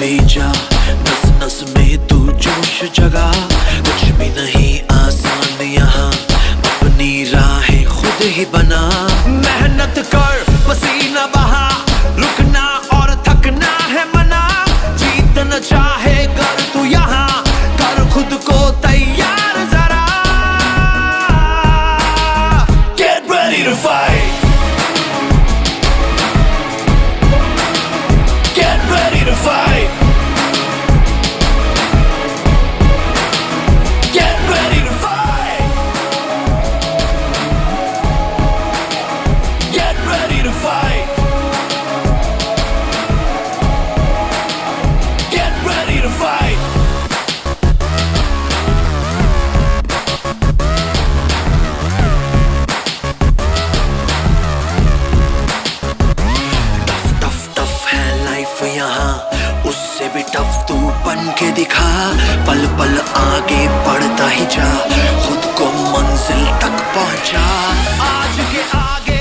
भी जा, नस नस में तू जोश जगा। कुछ भी नहीं आसान यहाँ, अपनी राहें खुद ही बना। मेहनत कर, पसीना बहा, रुकना और थकना है मना। जीतना चाहे कर तू यहाँ, कर खुद को तैयार जरा। Get ready to fight. Get ready to fight. Get ready to fight. Get ready to fight. Get ready to fight. यहाँ उससे भी टफ तू बन के दिखा। पल पल आगे बढ़ता ही जा, खुद को मंजिल तक पहुंचा। आज के आगे